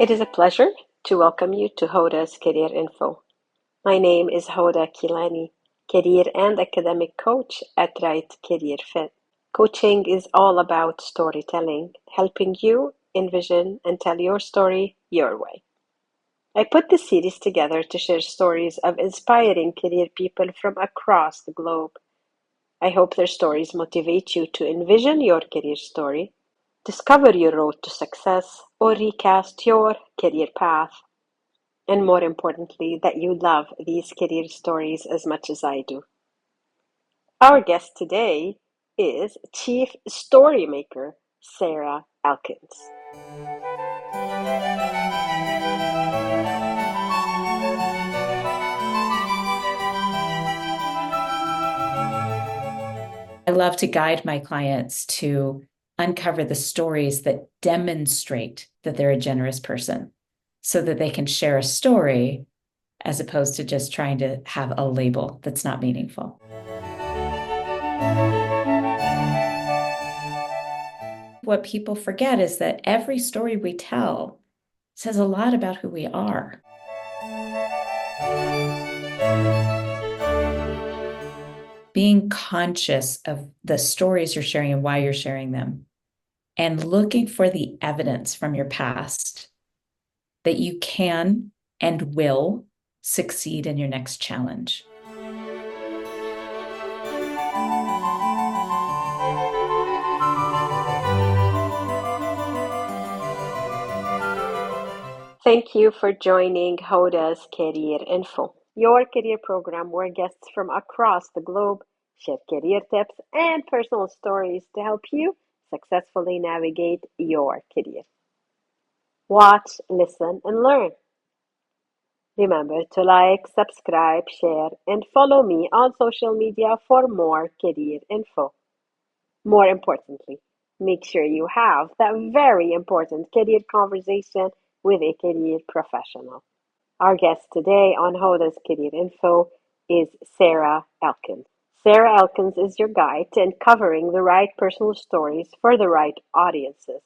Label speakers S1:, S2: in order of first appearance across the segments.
S1: It is a pleasure to welcome you to Hoda's Career Info. My name is Hoda Kilani, career and academic coach at Right Career Fit. Coaching is all about storytelling, helping you envision and tell your story your way. I put this series together to share stories of inspiring career people from across the globe. I hope their stories motivate you to envision your career story, discover your road to success, or recast your career path. And more importantly, that you love these career stories as much as I do. Our guest today is Chief Storymaker Sarah Elkins.
S2: I love to guide my clients to uncover the stories that demonstrate that they're a generous person so that they can share a story as opposed to just trying to have a label that's not meaningful. What people forget is that every story we tell says a lot about who we are. Being conscious of the stories you're sharing and why you're sharing them, and looking for the evidence from your past that you can and will succeed in your next challenge.
S1: Thank you for joining Hoda's Career Info, your career program where guests from across the globe share career tips and personal stories to help you successfully navigate your career. Watch, listen, and learn. Remember to like, subscribe, share, and follow me on social media for more career info. More importantly, make sure you have that very important career conversation with a career professional. Our guest today on Hoda's Career Info is Sarah Elkins. Sarah Elkins is your guide to uncovering the right personal stories for the right audiences.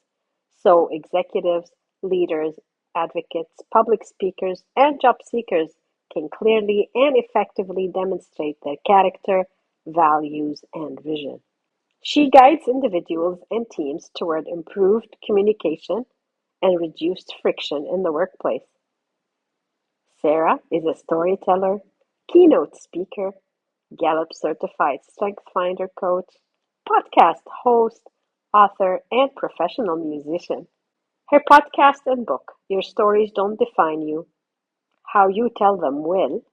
S1: So executives, leaders, advocates, public speakers, and job seekers can clearly and effectively demonstrate their character, values, and vision. She guides individuals and teams toward improved communication and reduced friction in the workplace. Sarah is a storyteller, keynote speaker, Gallup-certified StrengthsFinder coach, podcast host, author, and professional musician. Her podcast and book, Your Stories Don't Define You, How You Tell Them Will,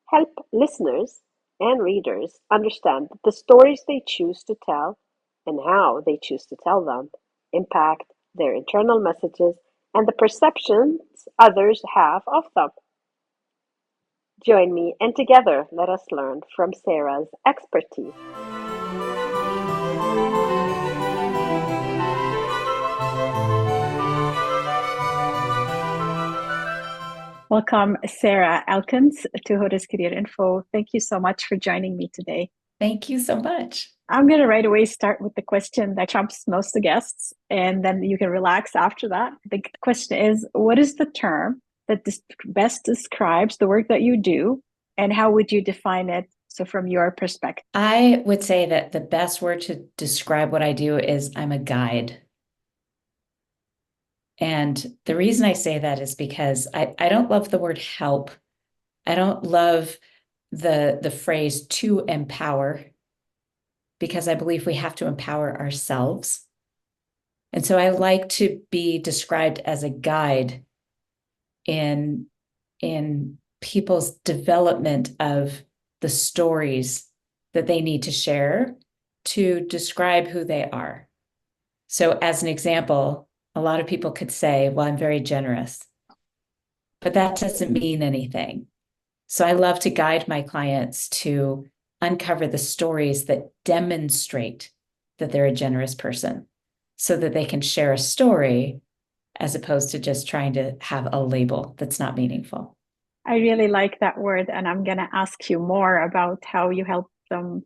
S1: help listeners and readers understand that the stories they choose to tell and how they choose to tell them impact their internal messages and the perceptions others have of them. Join me and together let us learn from Sarah's expertise. Welcome, Sarah Elkins, to Hoda's Career Info. Thank you so much for joining me today.
S2: Thank you so much.
S1: I'm going to right away start with the question that trumps most of the guests, and then you can relax after that. The question is, what is the term that best describes the work that you do, and how would you define it? So from your perspective.
S2: I would say that the best word to describe what I do is I'm a guide. And the reason I say that is because I don't love the word help. I don't love the phrase to empower, because I believe we have to empower ourselves. And so I like to be described as a guide in people's development of the stories that they need to share to describe who they are. So as an example, a lot of people could say, well, I'm very generous, but that doesn't mean anything. So I love to guide my clients to uncover the stories that demonstrate that they're a generous person so that they can share a story as opposed to just trying to have a label that's not meaningful.
S1: I really like that word, and I'm going to ask you more about how you help them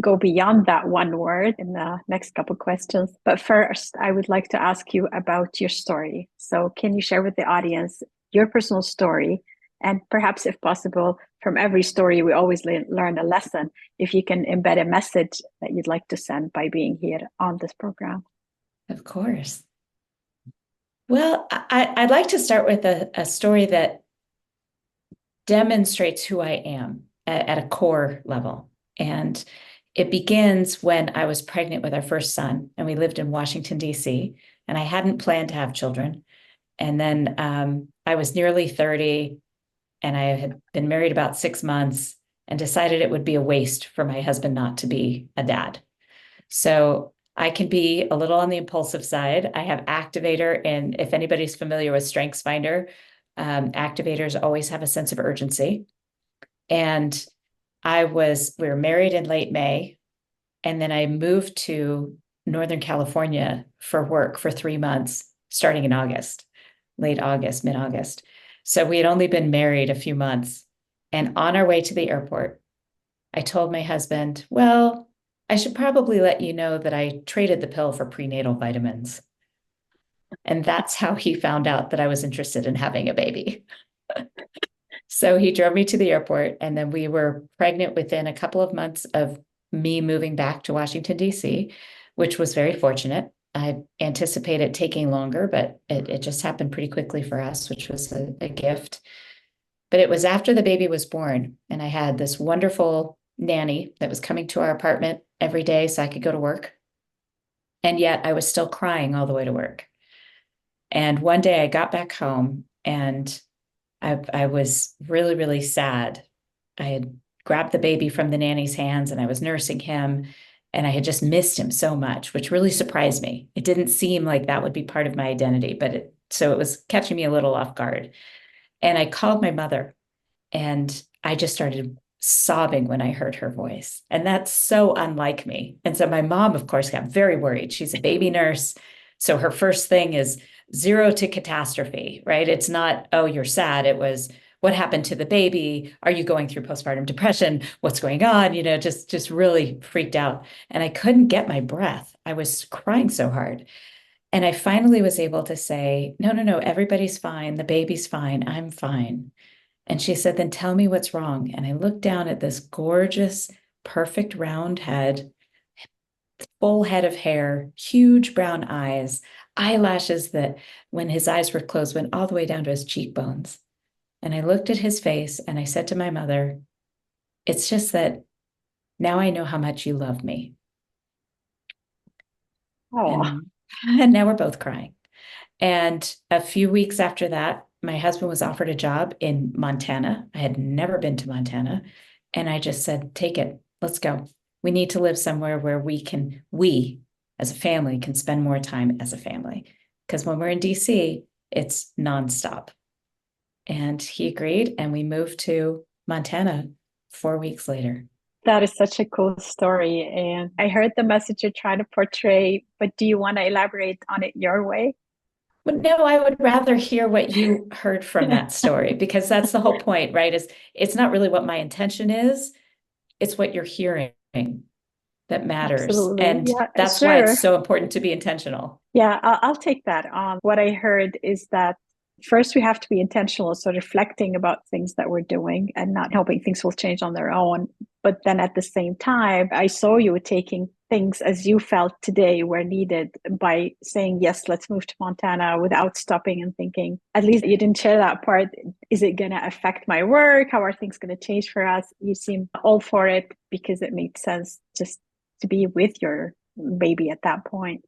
S1: go beyond that one word in the next couple questions. But first, I would like to ask you about your story. So, can you share with the audience your personal story? And perhaps, if possible, from every story, we always learn a lesson. If you can embed a message that you'd like to send by being here on this program.
S2: Of course. Well, I'd like to start with a story that demonstrates who I am at a core level. And it begins when I was pregnant with our first son, and we lived in Washington, D.C., and I hadn't planned to have children. And then I was nearly 30, and I had been married about 6 months and decided it would be a waste for my husband not to be a dad. So I can be a little on the impulsive side. I have activator, and if anybody's familiar with StrengthsFinder, activators always have a sense of urgency. And we were married in late May, and then I moved to Northern California for work for 3 months, starting in August, late August, mid-August. So we had only been married a few months. And on our way to the airport, I told my husband, well, I should probably let you know that I traded the pill for prenatal vitamins. And that's how he found out that I was interested in having a baby. So he drove me to the airport, and then we were pregnant within a couple of months of me moving back to Washington, D.C., which was very fortunate. I anticipated taking longer, but it just happened pretty quickly for us, which was a gift. But it was after the baby was born, and I had this wonderful nanny that was coming to our apartment every day so I could go to work. And yet I was still crying all the way to work. And one day I got back home, and I was really, really sad. I had grabbed the baby from the nanny's hands, and I was nursing him, and I had just missed him so much, which really surprised me. It didn't seem like that would be part of my identity, but so it was catching me a little off guard. And I called my mother, and I just started sobbing when I heard her voice. And that's so unlike me. And so my mom, of course, got very worried. She's a baby nurse. So her first thing is zero to catastrophe, right? It's not, oh, you're sad. It was, what happened to the baby? Are you going through postpartum depression? What's going on? Just really freaked out. And I couldn't get my breath. I was crying so hard. And I finally was able to say, no, no, no, everybody's fine. The baby's fine. I'm fine. And she said, then tell me what's wrong. And I looked down at this gorgeous, perfect round head, full head of hair, huge brown eyes, eyelashes that when his eyes were closed went all the way down to his cheekbones. And I looked at his face and I said to my mother, it's just that now I know how much you love me.
S1: Oh,
S2: And now we're both crying. And a few weeks after that, my husband was offered a job in Montana. I had never been to Montana. And I just said, take it. Let's go. We need to live somewhere where we as a family can spend more time as a family. Because when we're in DC, it's nonstop. And he agreed, and we moved to Montana 4 weeks later.
S1: that is such a cool story. And I heard the message you're trying to portray, but do you want to elaborate on it your way?
S2: But no, I would rather hear what you heard from that story, because that's the whole point, right? It's not really what my intention is, it's what you're hearing that matters.
S1: Absolutely.
S2: And
S1: Yeah,
S2: that's why it's
S1: sure.
S2: so important to be intentional.
S1: Yeah, I'll take that on. What I heard is that first we have to be intentional, so reflecting about things that we're doing and not hoping things will change on their own. But then at the same time, I saw you taking things as you felt today were needed by saying, yes, let's move to Montana without stopping and thinking, at least you didn't share that part. Is it going to affect my work? How are things going to change for us? You seem all for it because it made sense just to be with your baby at that point.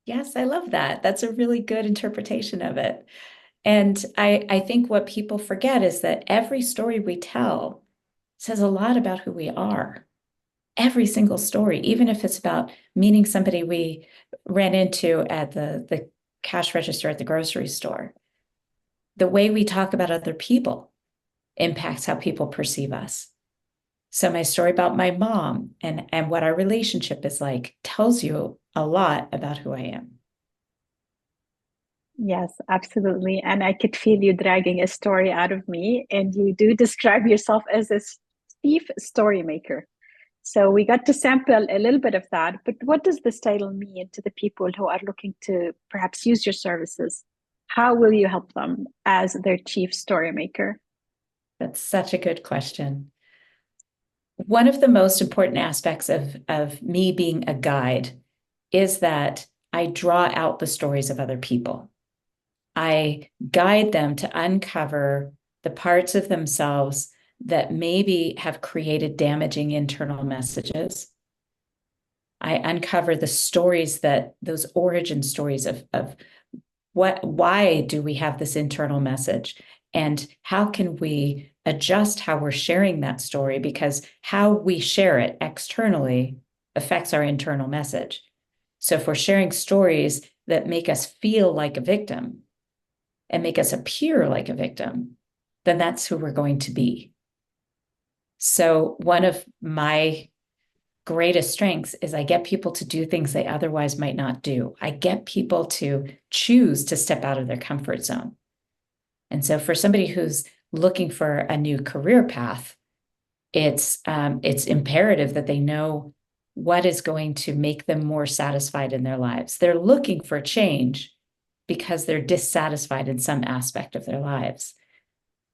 S2: Yes, I love that. That's a really good interpretation of it. And I think what people forget is that every story we tell says a lot about who we are. Every single story, even if it's about meeting somebody we ran into at the cash register at the grocery store. The way we talk about other people impacts how people perceive us. So my story about my mom and what our relationship is like tells you a lot about who I am.
S1: Yes, absolutely. And I could feel you dragging a story out of me. And you do describe yourself as a chief story maker.
S3: So we got to sample a little bit of that, but what does this title mean to the people who are looking to perhaps use your services? How will you help them as their chief story maker?
S2: That's such a good question. One of the most important aspects of me being a guide is that I draw out the stories of other people. I guide them to uncover the parts of themselves that maybe have created damaging internal messages. I uncover the stories those origin stories of why do we have this internal message? And how can we adjust how we're sharing that story? Because how we share it externally affects our internal message. So if we're sharing stories that make us feel like a victim and make us appear like a victim, then that's who we're going to be. So one of my greatest strengths is I get people to do things they otherwise might not do. I get people to choose to step out of their comfort zone. And so for somebody who's looking for a new career path, it's imperative that they know what is going to make them more satisfied in their lives. They're looking for change because they're dissatisfied in some aspect of their lives.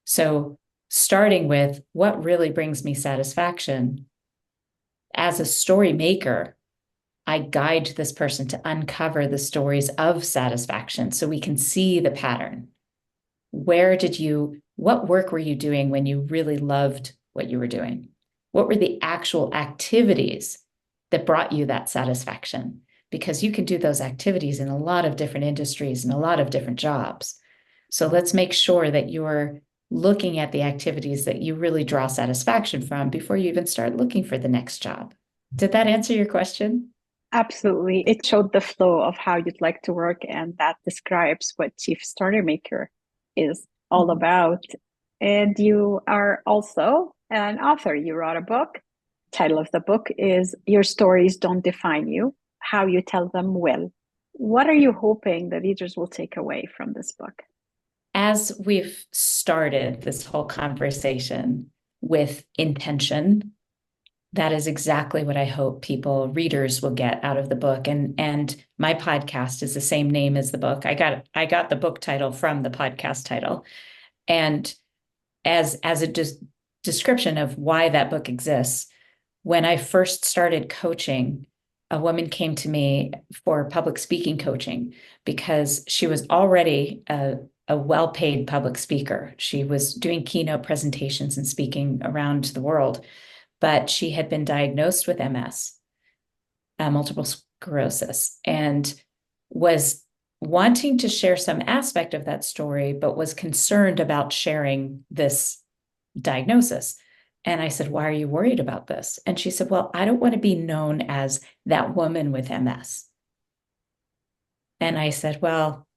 S2: So starting with what really brings me satisfaction, as a story maker, I guide this person to uncover the stories of satisfaction so we can see the pattern. What work were you doing when you really loved what you were doing? What were the actual activities that brought you that satisfaction? Because you can do those activities in a lot of different industries and a lot of different jobs. So let's make sure that you're looking at the activities that you really draw satisfaction from before you even start looking for the next job. Did that answer your question?
S3: Absolutely. It showed the flow of how you'd like to work, and that describes what Chief Story Maker is all about. And you are also an author. You wrote a book. Title of the book is Your Stories Don't Define You, How You Tell Them Well. What are you hoping the readers will take away from this book?
S2: As we've started this whole conversation with intention, that is exactly what I hope readers will get out of the book. And my podcast is the same name as the book. I got the book title from the podcast title. And as a description of why that book exists, when I first started coaching, a woman came to me for public speaking coaching because she was already a well-paid public speaker. She was doing keynote presentations and speaking around the world, but she had been diagnosed with MS, multiple sclerosis, and was wanting to share some aspect of that story, but was concerned about sharing this diagnosis. And I said, why are you worried about this? And she said, well, I don't want to be known as that woman with MS. And I said, well,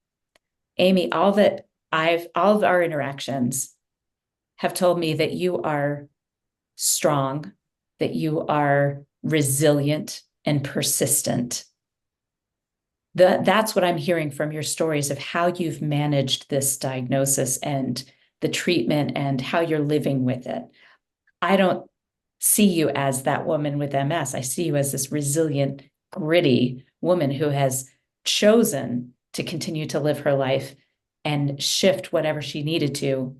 S2: Amy, all of our interactions have told me that you are strong, that you are resilient and persistent. That's what I'm hearing from your stories of how you've managed this diagnosis and the treatment and how you're living with it. I don't see you as that woman with MS. I see you as this resilient, gritty woman who has chosen to continue to live her life and shift whatever she needed to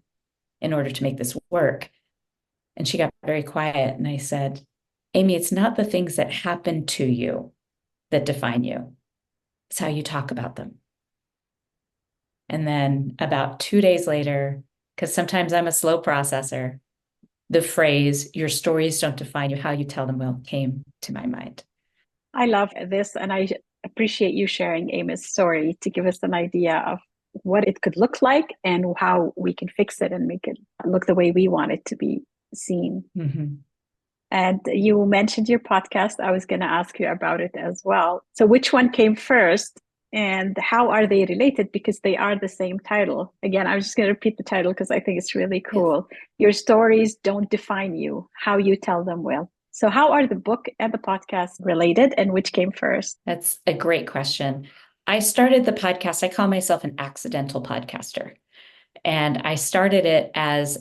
S2: in order to make this work. And she got very quiet. And I said, Amy, it's not the things that happen to you that define you. It's how you talk about them. And then about 2 days later, because sometimes I'm a slow processor, the phrase, your stories don't define you, how you tell them well, came to my mind.
S3: I love this, and I appreciate you sharing Amy's story to give us an idea of what it could look like and how we can fix it and make it look the way we want it to be seen.
S2: Mm-hmm.
S3: And you mentioned your podcast. I was going to ask you about it as well. So which one came first and how are they related? Because they are the same title. Again, I'm just going to repeat the title because I think it's really cool. Yes. Your stories don't define you, how you tell them well. So how are the book and the podcast related, and which came first?
S2: That's a great question. I started the podcast. I call myself an accidental podcaster. And I started it as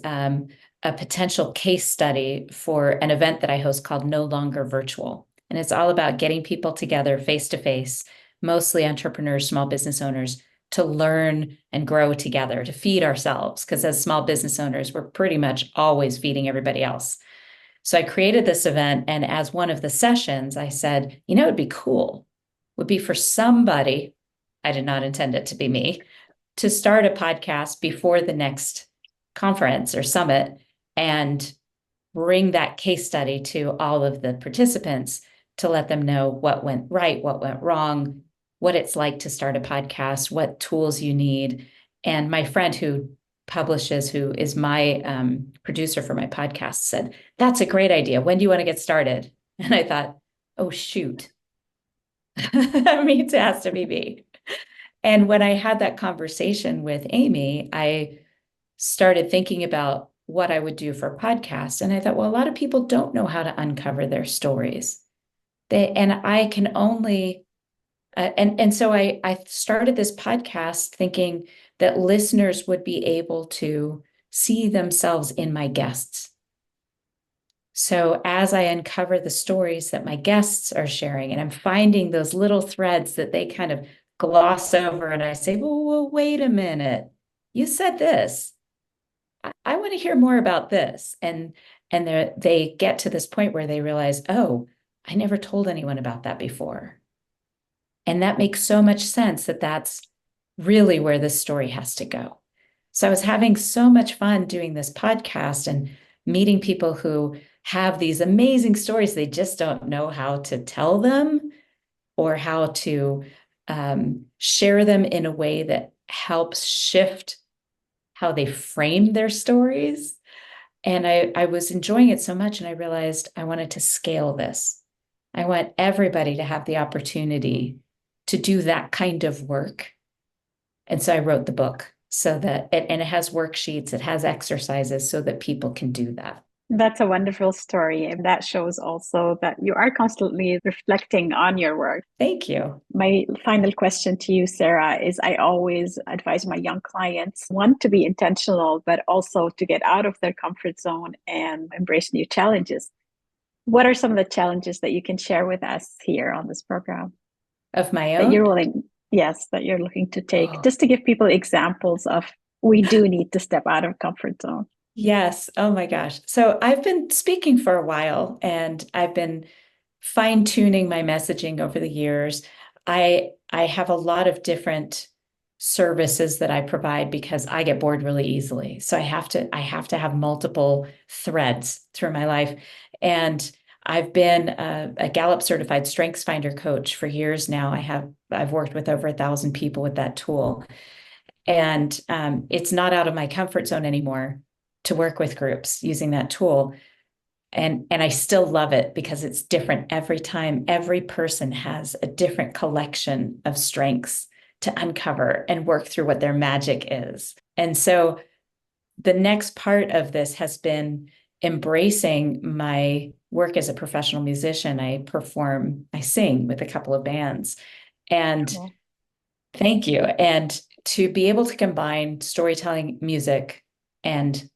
S2: a potential case study for an event that I host called No Longer Virtual. And it's all about getting people together face to face, mostly entrepreneurs, small business owners, to learn and grow together, to feed ourselves. Because as small business owners, we're pretty much always feeding everybody else. So I created this event. And as one of the sessions, I said, it'd be cool, would be for somebody, I did not intend it to be me, to start a podcast before the next conference or summit and bring that case study to all of the participants to let them know what went right, what went wrong, what it's like to start a podcast, what tools you need. And my friend who publishes, who is my producer for my podcast, said, that's a great idea. When do you want to get started? And I thought, oh, shoot. It has to be me. And when I had that conversation with Amy, I started thinking about what I would do for podcasts. And I thought, well, a lot of people don't know how to uncover their stories. And I can only, so I started this podcast thinking that listeners would be able to see themselves in my guests. So as I uncover the stories that my guests are sharing, and I'm finding those little threads that they kind of gloss over, and I say, well, wait a minute, you said this. I want to hear more about this. And they get to this point where they realize, oh, I never told anyone about that before. And that makes so much sense that that's really where this story has to go. So I was having so much fun doing this podcast and meeting people who have these amazing stories. They just don't know how to tell them or how to share them in a way that helps shift how they frame their stories. And I was enjoying it so much, and I realized I wanted to scale this. I want everybody to have the opportunity to do that kind of work. And so I wrote the book so that it has worksheets, it has exercises so that people can do that.
S3: That's a wonderful story. And that shows also that you are constantly reflecting on your work.
S2: Thank you.
S3: My final question to you, Sarah, is I always advise my young clients, one, to be intentional, but also to get out of their comfort zone and embrace new challenges. What are some of the challenges that you can share with us here on this program?
S2: Of my
S3: That
S2: own?
S3: you're willing, yes, that you're looking to take, just to give people examples of we do need to step out of comfort zone.
S2: Yes. Oh my gosh. So I've been speaking for a while, and I've been fine-tuning my messaging over the years. I have a lot of different services that I provide because I get bored really easily. So I have to have multiple threads through my life. And I've been a Gallup-certified StrengthsFinder coach for years now. I've worked with over 1,000 people with that tool. And it's not out of my comfort zone anymore to work with groups using that tool. And I still love it because it's different every time. Every person has a different collection of strengths to uncover and work through what their magic is. And so the next part of this has been embracing my work as a professional musician. I sing with a couple of bands. And cool. Thank you. And to be able to combine storytelling, music, and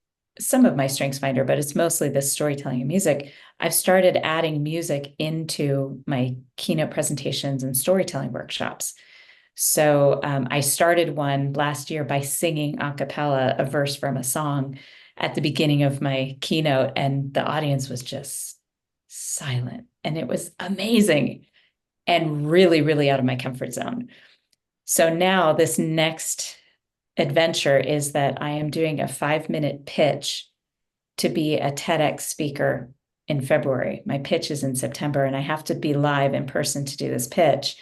S2: some of my StrengthsFinder, but it's mostly the storytelling and music. I've started adding music into my keynote presentations and storytelling workshops. So I started one last year by singing a cappella a verse from a song at the beginning of my keynote, and the audience was just silent. And it was amazing and really, really out of my comfort zone. So now this next adventure is that I am doing a 5-minute pitch to be a TEDx speaker in February. My pitch is in September, and I have to be live in person to do this pitch.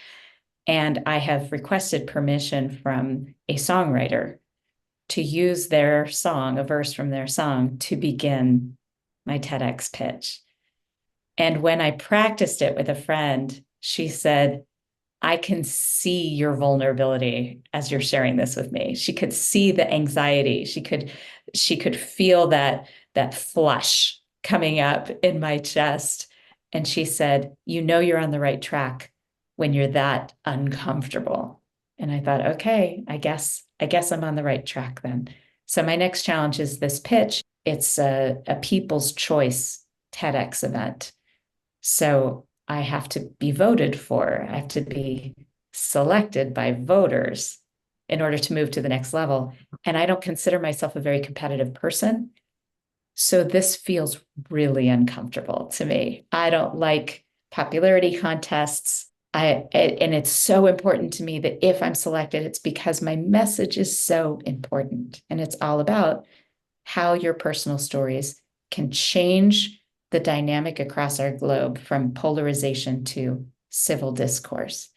S2: And I have requested permission from a songwriter to use their song, a verse from their song, to begin my TEDx pitch. And when I practiced it with a friend, she said, I can see your vulnerability as you're sharing this with me. She could see the anxiety. She could feel that flush coming up in my chest. And she said, you're on the right track when you're that uncomfortable. And I thought, okay, I guess I'm on the right track then. So my next challenge is this pitch. it's a People's Choice TEDx event. So I have to be voted for. I have to be selected by voters in order to move to the next level. And I don't consider myself a very competitive person. So this feels really uncomfortable to me. I don't like popularity contests. And it's so important to me that if I'm selected, it's because my message is so important. And it's all about how your personal stories can change the dynamic across our globe from polarization to civil discourse.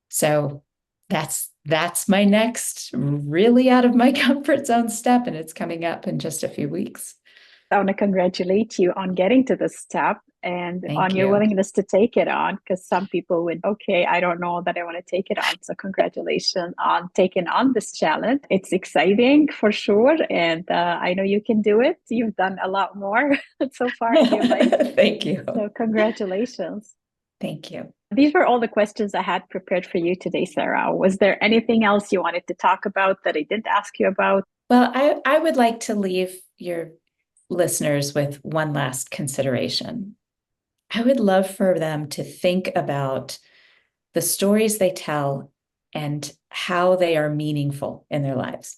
S2: So that's my next really out of my comfort zone step, and it's coming up in just a few weeks.
S3: I want to congratulate you on getting to this step and
S2: Thank
S3: on your
S2: you.
S3: willingness to take it on, because some people would, okay, I don't know that I want to take it on. So congratulations on taking on this challenge. It's exciting for sure. And I know you can do it. You've done a lot more so far in your life.
S2: Thank you.
S3: So congratulations.
S2: Thank you.
S3: These were all the questions I had prepared for you today, Sarah. Was there anything else you wanted to talk about that I didn't ask you about?
S2: Well, I would like to leave your listeners with one last consideration. I would love for them to think about the stories they tell and how they are meaningful in their lives.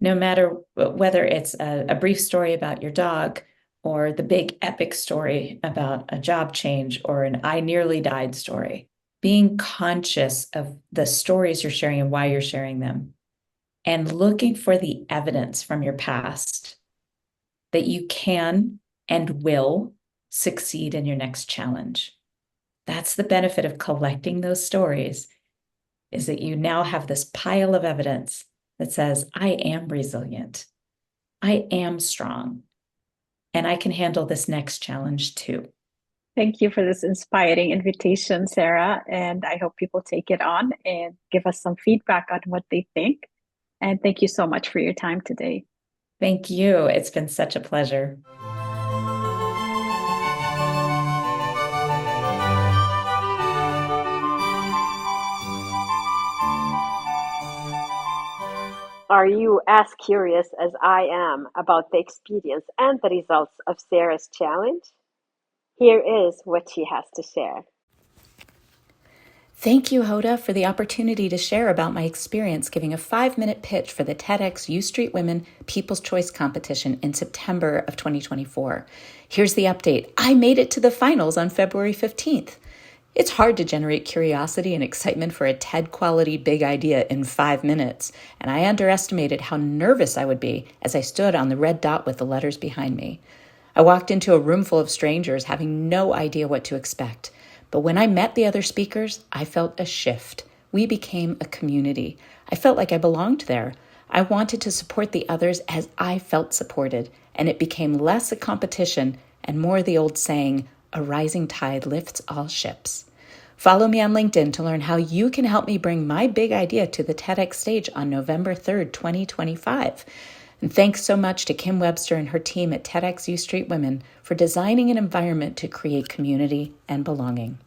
S2: No matter whether it's a brief story about your dog or the big epic story about a job change or an I nearly died story, being conscious of the stories you're sharing and why you're sharing them, and looking for the evidence from your past that you can and will succeed in your next challenge. That's the benefit of collecting those stories, is that you now have this pile of evidence that says, I am resilient, I am strong, and I can handle this next challenge too.
S3: Thank you for this inspiring invitation, Sarah. And I hope people take it on and give us some feedback on what they think. And thank you so much for your time today.
S2: Thank you. It's been such a pleasure.
S1: Are you as curious as I am about the experience and the results of Sarah's challenge? Here is what she has to share.
S2: Thank you, Hoda, for the opportunity to share about my experience giving a 5-minute pitch for the TEDx U Street Women People's Choice Competition in September of 2024. Here's the update. I made it to the finals on February 15th. It's hard to generate curiosity and excitement for a TED-quality big idea in 5 minutes, and I underestimated how nervous I would be as I stood on the red dot with the letters behind me. I walked into a room full of strangers having no idea what to expect. But when I met the other speakers, I felt a shift. We became a community. I felt like I belonged there. I wanted to support the others as I felt supported, and it became less a competition and more the old saying, a rising tide lifts all ships. Follow me on LinkedIn to learn how you can help me bring my big idea to the TEDx stage on November 3rd, 2025. And thanks so much to Kim Webster and her team at TEDx U Street Women for designing an environment to create community and belonging.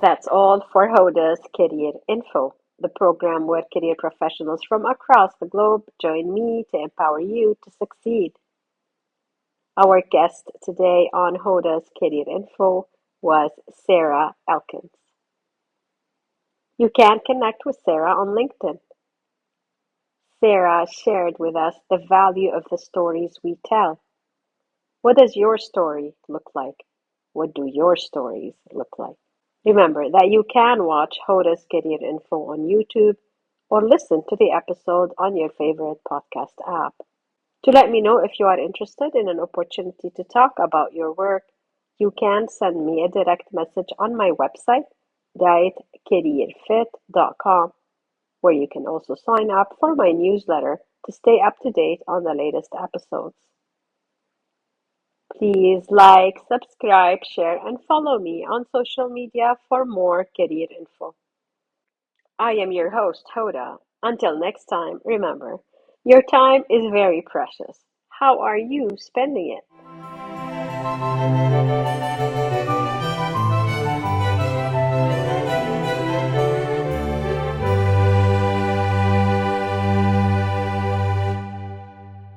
S1: That's all for Hoda's Career Info, the program where career professionals from across the globe join me to empower you to succeed. Our guest today on Hoda's Career Info was Sarah Elkins. You can connect with Sarah on LinkedIn. Sarah shared with us the value of the stories we tell. What does your story look like? What do your stories look like? Remember that you can watch Hoda's Career Info on YouTube or listen to the episode on your favorite podcast app. To let me know if you are interested in an opportunity to talk about your work, you can send me a direct message on my website, dietcareerfit.com, where you can also sign up for my newsletter to stay up to date on the latest episodes. Please like, subscribe, share, and follow me on social media for more career info. I am your host, Hoda. Until next time, remember, your time is very precious. How are you spending it?